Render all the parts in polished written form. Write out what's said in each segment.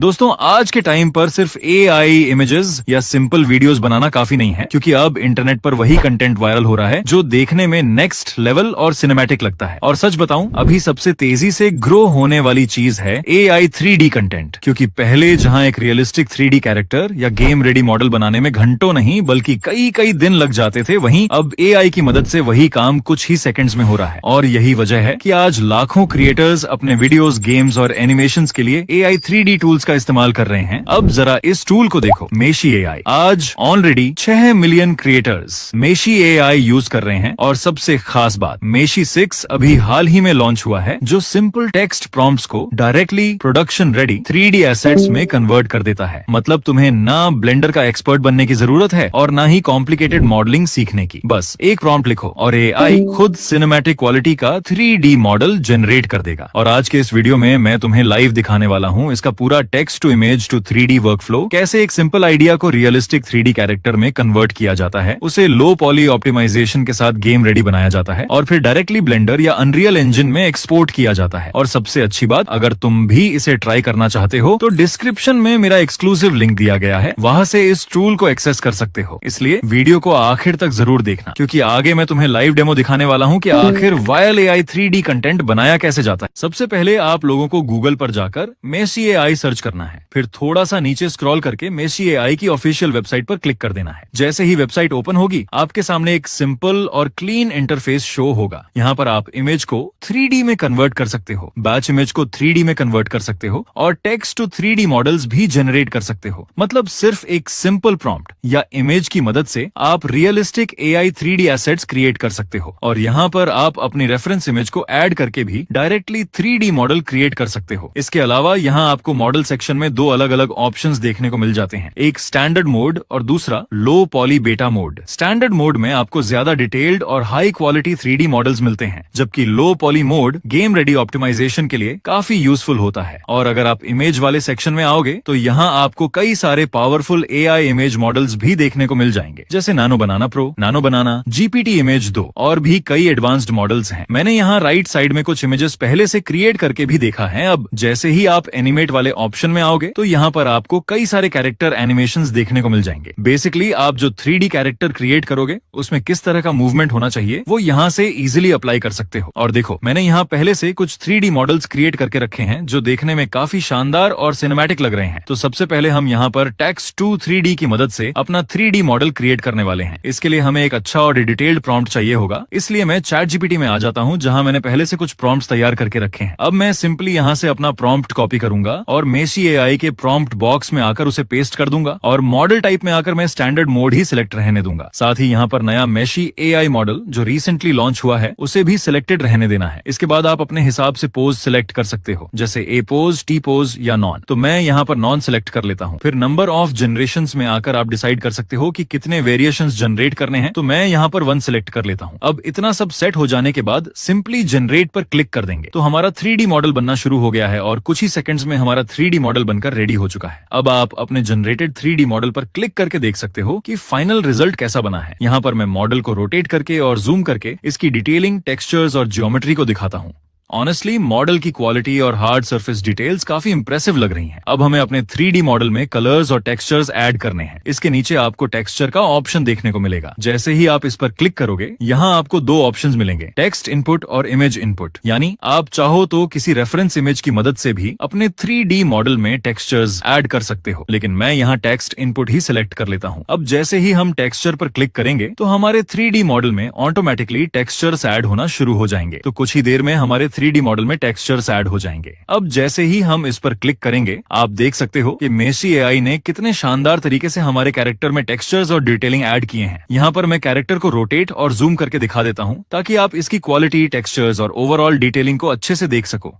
दोस्तों आज के टाइम पर सिर्फ AI इमेजेस या सिंपल वीडियोस बनाना काफी नहीं है, क्योंकि अब इंटरनेट पर वही कंटेंट वायरल हो रहा है जो देखने में नेक्स्ट लेवल और सिनेमैटिक लगता है। और सच बताऊं, अभी सबसे तेजी से ग्रो होने वाली चीज है AI 3D कंटेंट। क्योंकि पहले जहां एक रियलिस्टिक 3D कैरेक्टर या गेम रेडी मॉडल बनाने में घंटों नहीं बल्कि कई कई दिन लग जाते थे, वहीं अब AI की मदद से वही काम कुछ ही सेकंड्स में हो रहा है। और यही वजह है कि आज लाखों क्रिएटर्स अपने वीडियोस, गेम्स और एनिमेशंस के लिए AI 3D टूल्स का इस्तेमाल कर रहे हैं। अब जरा इस टूल को देखो, मेशी AI। आज ऑलरेडी 6 मिलियन क्रिएटर्स मेशी AI यूज कर रहे हैं। और सबसे खास बात, मेशी 6 अभी हाल ही में लॉन्च हुआ है, जो सिंपल टेक्स्ट प्रॉम्प्ट्स को directly production ready 3D assets में कन्वर्ट कर देता है। मतलब तुम्हें ना ब्लेंडर का एक्सपर्ट बनने की जरूरत है और ना ही कॉम्प्लिकेटेड मॉडलिंग सीखने की। बस एक प्रॉम्प्ट लिखो और AI खुद सिनेमैटिक क्वालिटी का 3D मॉडल जनरेट कर देगा। और आज के इस वीडियो में मैं तुम्हें लाइव दिखाने वाला हूँ इसका पूरा text to image to 3D workflow, कैसे एक सिंपल आइडिया को रियलिस्टिक 3D कैरेक्टर में कन्वर्ट किया जाता है, उसे लो पॉली ऑप्टिमाइजेशन के साथ गेम रेडी बनाया जाता है और फिर डायरेक्टली ब्लेंडर या अनरियल इंजन में एक्सपोर्ट किया जाता है। और सबसे अच्छी बात, अगर तुम भी इसे ट्राई करना चाहते हो तो डिस्क्रिप्शन में मेरा एक्सक्लूसिव लिंक दिया गया है, वहां से इस टूल को एक्सेस कर सकते हो। इसलिए वीडियो को आखिर तक जरूर देखना, क्योंकि आगे मैं तुम्हें लाइव डेमो दिखाने वाला हूँ कि आखिर वायल AI 3D कंटेंट बनाया कैसे जाता है। सबसे पहले आप लोगों को गूगल पर जाकर मेशी AI सर्च करना है, फिर थोड़ा सा नीचे स्क्रॉल करके मेशी AI की ऑफिशियल वेबसाइट पर क्लिक कर देना है। जैसे ही वेबसाइट ओपन होगी, आपके सामने एक सिंपल और क्लीन इंटरफेस शो होगा। यहाँ पर आप इमेज को 3D में कन्वर्ट कर सकते हो, बैच इमेज को 3D में कन्वर्ट कर सकते हो और टेक्स्ट टू 3D मॉडल्स भी जनरेट कर सकते हो। मतलब सिर्फ एक सिंपल प्रॉम्प्ट या इमेज की मदद से आप realistic AI 3D assets create कर सकते हो। और यहाँ पर आप अपनी रेफरेंस इमेज को ऐड करके भी डायरेक्टली 3D मॉडल क्रिएट कर सकते हो। इसके अलावा यहाँ आपको मॉडल सेक्शन में दो अलग अलग ऑप्शंस देखने को मिल जाते हैं, एक स्टैंडर्ड मोड और दूसरा लो पॉली बेटा मोड। स्टैंडर्ड मोड में आपको ज्यादा डिटेल्ड और हाई क्वालिटी 3D मॉडल्स मिलते हैं, जबकि low poly mode game ready optimisation के लिए काफी यूजफुल होता है। और अगर आप इमेज वाले सेक्शन में आओगे तो यहाँ आपको कई सारे पावरफुल AI इमेज मॉडल्स भी देखने को मिल जाएंगे, जैसे नानो बनाना प्रो, नानो बनाना, GPT इमेज 2 और भी कई एडवांस्ड मॉडल्स हैं। मैंने यहाँ राइट साइड में कुछ इमेजेस पहले से क्रिएट करके भी देखा है। अब जैसे ही आप एनिमेट वाले ऑप्शन में आओगे तो यहाँ पर आपको कई सारे कैरेक्टर एनिमेशंस देखने को मिल जाएंगे। बेसिकली आप जो 3D कैरेक्टर क्रिएट करोगे उसमें किस तरह का मूवमेंट होना चाहिए वो यहाँ से इजीली अप्लाई कर सकते हो। और देखो, मैंने यहाँ पहले से कुछ 3D मॉडल्स क्रिएट करके रखे हैं जो देखने में काफी शानदार और सिनेमैटिक लग रहे हैं। तो सबसे पहले हम यहाँ पर टेक्स्ट टू 3D की मदद से अपना 3D मॉडल क्रिएट करने वाले हैं। इसके लिए हमें एक अच्छा और डिटेल्ड प्रॉम्प्ट चाहिए होगा, इसलिए मैं ChatGPT में आ जाता हूँ, जहाँ मैंने पहले से कुछ प्रॉम्प्ट्स तैयार करके रखे हैं। अब मैं सिंपली यहाँ से अपना प्रॉम्प्ट कॉपी करूंगा और मेशी AI के प्रॉम्प्ट बॉक्स में आकर उसे पेस्ट कर दूंगा और मॉडल टाइप में आकर मैं स्टैंडर्ड मोड ही सिलेक्ट रहने दूंगा। साथ ही यहाँ पर नया मेशी AI मॉडल जो रिसेंटली लॉन्च हुआ है उसे भी सिलेक्टेड रहने देना है। इसके बाद आप अपने हिसाब से पोज सिलेक्ट कर सकते हो, जैसे A पोज, T पोज या नॉन। तो मैं यहाँ पर नॉन सिलेक्ट कर लेता हूँ। फिर नंबर ऑफ जनरेशंस में आकर आप डिसाइड कर सकते हो कि कितने वेरिएशंस जनरेट करने हैं, तो मैं यहाँ पर 1 सिलेक्ट कर लेता हूँ। अब इतना सब सेट हो जाने के बाद सिंपली जनरेट पर क्लिक कर देंगे तो हमारा 3D मॉडल बनना शुरू हो गया है और कुछ ही सेकंड्स में हमारा 3D मॉडल बनकर रेडी हो चुका है। अब आप अपने जनरेटेड 3D मॉडल पर क्लिक करके देख सकते हो कि फाइनल रिजल्ट कैसा बना है। यहाँ पर मैं मॉडल को रोटेट करके और जूम करके इसकी डिटेलिंग, टेक्सचर्स और ज्योमेट्री को दिखाता हूँ। ऑनेस्टली मॉडल की क्वालिटी और हार्ड सरफेस डिटेल्स काफी इंप्रेसिव लग रही हैं। अब हमें अपने 3D मॉडल में कलर्स और टेक्सचर्स ऐड करने हैं। इसके नीचे आपको टेक्सचर का ऑप्शन देखने को मिलेगा। जैसे ही आप इस पर क्लिक करोगे, यहाँ आपको दो ऑप्शंस मिलेंगे, टेक्स्ट इनपुट और इमेज इनपुट। यानी आप चाहो तो किसी रेफरेंस इमेज की मदद से भी अपने 3D मॉडल में टेक्सचर्स ऐड कर सकते हो, लेकिन मैं यहाँ टेक्स्ट इनपुट ही सिलेक्ट कर लेता हूँ। अब जैसे ही हम टेक्सचर पर क्लिक करेंगे तो हमारे 3D मॉडल में ऑटोमेटिकली टेक्सचर्स ऐड होना शुरू हो जाएंगे। तो कुछ ही देर में हमारे 3D मॉडल में टेक्सचर्स ऐड हो जाएंगे। अब जैसे ही हम इस पर क्लिक करेंगे, आप देख सकते हो कि मेशी AI ने कितने शानदार तरीके से हमारे कैरेक्टर में टेक्सचर्स और डिटेलिंग ऐड किए हैं। यहाँ पर मैं कैरेक्टर को रोटेट और जूम करके दिखा देता हूँ ताकि आप इसकी क्वालिटी, टेक्सचर्स और ओवरऑल डिटेलिंग को अच्छे से देख सको।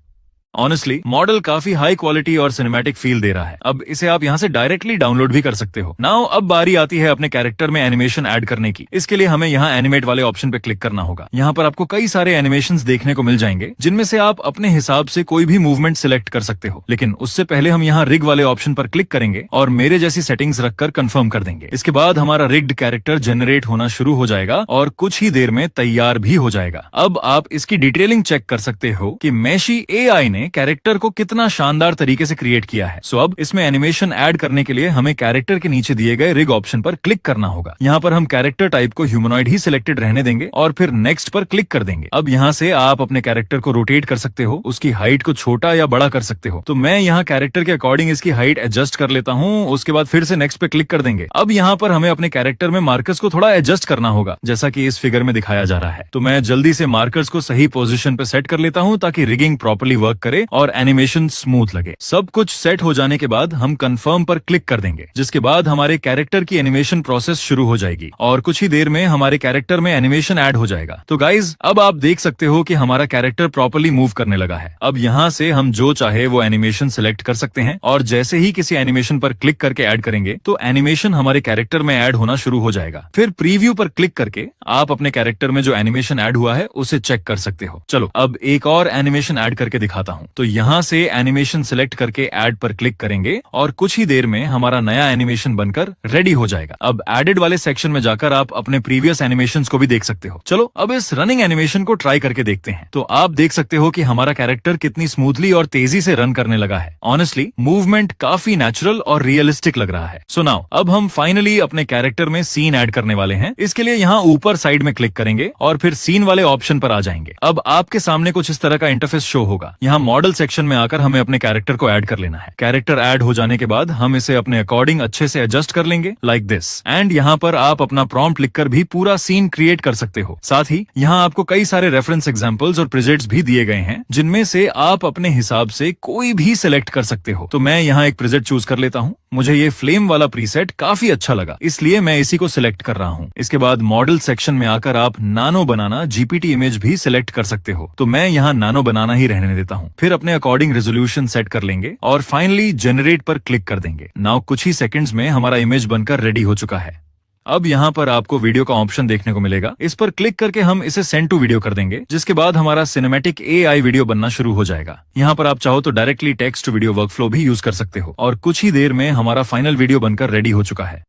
ऑनेस्टली मॉडल काफी हाई क्वालिटी और सिनेमैटिक फील दे रहा है। अब इसे आप यहाँ से डायरेक्टली डाउनलोड भी कर सकते हो। नाउ अब बारी आती है अपने कैरेक्टर में एनिमेशन ऐड करने की। इसके लिए हमें यहाँ एनिमेट वाले ऑप्शन पे क्लिक करना होगा। यहाँ पर आपको कई सारे एनिमेशंस देखने को मिल जाएंगे, जिनमें से आप अपने हिसाब से कोई भी मूवमेंट सिलेक्ट कर सकते हो। लेकिन उससे पहले हम यहाँ रिग वाले ऑप्शन पर क्लिक करेंगे और मेरे जैसी सेटिंग्स रखकर कंफर्म कर देंगे। इसके बाद हमारा रिग्ड कैरेक्टर जनरेट होना शुरू हो जाएगा और कुछ ही देर में तैयार भी हो जाएगा। अब आप इसकी डिटेलिंग चेक कर सकते हो कि मेशी AI ने ने कैरेक्टर को कितना शानदार तरीके से क्रिएट किया है। सो अब इसमें एनिमेशन ऐड करने के लिए हमें कैरेक्टर के नीचे दिए गए रिग ऑप्शन पर क्लिक करना होगा। यहाँ पर हम कैरेक्टर टाइप को ह्यूमनॉइड ही सिलेक्टेड रहने देंगे और फिर नेक्स्ट पर क्लिक कर देंगे। अब यहाँ से आप अपने कैरेक्टर को रोटेट कर सकते हो, उसकी हाइट को छोटा या बड़ा कर सकते हो। तो मैं यहाँ कैरेक्टर के अकॉर्डिंग इसकी हाइट एडजस्ट कर लेता हूँ। उसके बाद फिर से नेक्स्ट पे क्लिक कर देंगे। अब यहाँ पर हमें अपने कैरेक्टर में मार्कर्स को थोड़ा एडजस्ट करना होगा, जैसा कि इस फिगर में दिखाया जा रहा है। तो मैं जल्दी से मार्कर्स को सही पोजीशन पे सेट कर लेता हूँ ताकि रिगिंग प्रॉपर्ली वर्क करे और एनिमेशन स्मूथ लगे। सब कुछ सेट हो जाने के बाद हम कंफर्म पर क्लिक कर देंगे, जिसके बाद हमारे कैरेक्टर की एनिमेशन प्रोसेस शुरू हो जाएगी और कुछ ही देर में हमारे कैरेक्टर में एनिमेशन ऐड हो जाएगा। तो गाइज अब आप देख सकते हो कि हमारा कैरेक्टर प्रॉपर्ली मूव करने लगा है। अब यहाँ से हम जो चाहे वो एनिमेशन सिलेक्ट कर सकते हैं और जैसे ही किसी एनिमेशन पर क्लिक करके ऐड करेंगे तो एनिमेशन हमारे कैरेक्टर में ऐड होना शुरू हो जाएगा। फिर प्रीव्यू पर क्लिक करके आप अपने कैरेक्टर में जो एनिमेशन ऐड हुआ है उसे चेक कर सकते हो। चलो अब एक और एनिमेशन ऐड करके दिखाता हूँ। तो यहाँ से एनिमेशन सिलेक्ट करके ऐड पर क्लिक करेंगे और कुछ ही देर में हमारा नया एनिमेशन बनकर रेडी हो जाएगा। अब एडेड वाले सेक्शन में जाकर आप अपने प्रीवियस एनिमेशंस को भी देख सकते हो। चलो अब इस रनिंग एनिमेशन को ट्राई करके देखते हैं। तो आप देख सकते हो कि हमारा कैरेक्टर कितनी स्मूथली और तेजी से रन करने लगा है। ऑनेस्टली मूवमेंट काफी नेचुरल और रियलिस्टिक लग रहा है। सो नाउ अब हम फाइनली अपने कैरेक्टर में सीन ऐड करने वाले हैं। इसके लिए यहाँ ऊपर साइड में क्लिक करेंगे और फिर सीन वाले ऑप्शन पर आ जाएंगे। अब आपके सामने कुछ इस तरह का इंटरफेस शो होगा। यहाँ मॉडल सेक्शन में आकर हमें अपने कैरेक्टर को ऐड कर लेना है। कैरेक्टर ऐड हो जाने के बाद हम इसे अपने अकॉर्डिंग अच्छे से एडजस्ट कर लेंगे लाइक दिस। एंड यहाँ पर आप अपना प्रॉम्प्ट लिखकर भी पूरा सीन क्रिएट कर सकते हो। साथ ही यहाँ आपको कई सारे रेफरेंस एग्जांपल्स और प्रेजेंट्स भी दिए गए हैं, जिनमें से आप अपने हिसाब से कोई भी सिलेक्ट कर सकते हो। तो मैं यहाँ एक प्रेजेंट चूज कर लेता हूँ। मुझे ये फ्लेम वाला प्रीसेट काफी अच्छा लगा, इसलिए मैं इसी को सिलेक्ट कर रहा हूँ। इसके बाद मॉडल सेक्शन में आकर आप नानो बनाना जीपीटी इमेज भी सिलेक्ट कर सकते हो। तो मैं यहाँ नानो बनाना ही रहने देता हूँ। फिर अपने अकॉर्डिंग रेजोल्यूशन सेट कर लेंगे और फाइनली जनरेट पर क्लिक कर देंगे। नाउ कुछ ही सेकंड्स में हमारा इमेज बनकर रेडी हो चुका है। अब यहाँ पर आपको वीडियो का ऑप्शन देखने को मिलेगा। इस पर क्लिक करके हम इसे सेंड टू वीडियो कर देंगे, जिसके बाद हमारा सिनेमैटिक एआई वीडियो बनना शुरू हो जाएगा। यहाँ पर आप चाहो तो directly text to video workflow भी यूज कर सकते हो और कुछ ही देर में हमारा फाइनल वीडियो बनकर रेडी हो चुका है।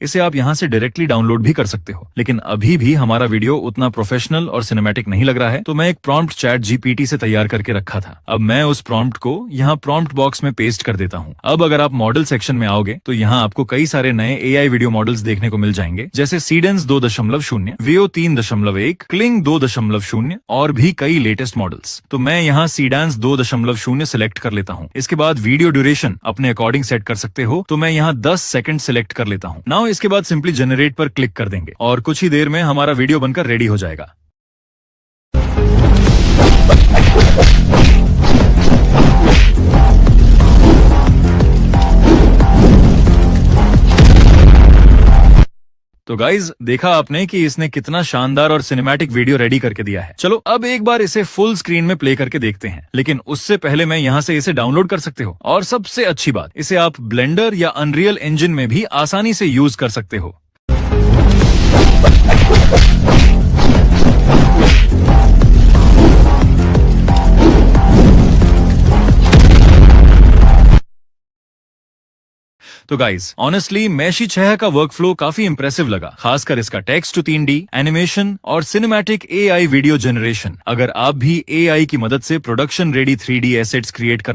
इसे आप यहाँ से डायरेक्टली डाउनलोड भी कर सकते हो, लेकिन अभी भी हमारा वीडियो उतना प्रोफेशनल और सिनेमैटिक नहीं लग रहा है। तो मैं एक प्रॉम्प्ट चैट जीपीटी से तैयार करके रखा था। अब मैं उस प्रॉम्प्ट को यहाँ प्रॉम्प्ट बॉक्स में पेस्ट कर देता हूँ। अब अगर आप मॉडल सेक्शन में आओगे तो यहाँ आपको कई सारे नए एआई वीडियो मॉडल्स देखने को मिल जाएंगे, जैसे सीडेंस 2.0, वियो 3.1, क्लिंग 2.0 और भी कई लेटेस्ट मॉडल्स। तो मैं यहाँ सीडेंस 2.0 सिलेक्ट कर लेता हूँ। इसके बाद वीडियो ड्यूरेशन अपने अकॉर्डिंग सेट कर सकते हो। तो मैं यहाँ 10 सेकंड सिलेक्ट कर लेता हूँ। नाउ इसके बाद सिंपली जनरेट पर क्लिक कर देंगे और कुछ ही देर में हमारा वीडियो बनकर रेडी हो जाएगा। तो गाइज देखा आपने कि इसने कितना शानदार और सिनेमैटिक वीडियो रेडी करके दिया है। चलो अब एक बार इसे फुल स्क्रीन में प्ले करके देखते हैं, लेकिन उससे पहले मैं यहाँ से इसे डाउनलोड कर सकते हो। और सबसे अच्छी बात, इसे आप ब्लेंडर या अनरियल इंजन में भी आसानी से यूज कर सकते हो। तो गाइज ऑनेस्टली मैशी 6 का वर्कफ्लो काफी इंप्रेसिव लगा, खासकर इसका टेक्स्ट टू 3D एनिमेशन और सिनेमैटिक एआई वीडियो जनरेशन। अगर आप भी एआई की मदद से production ready 3D assets create कर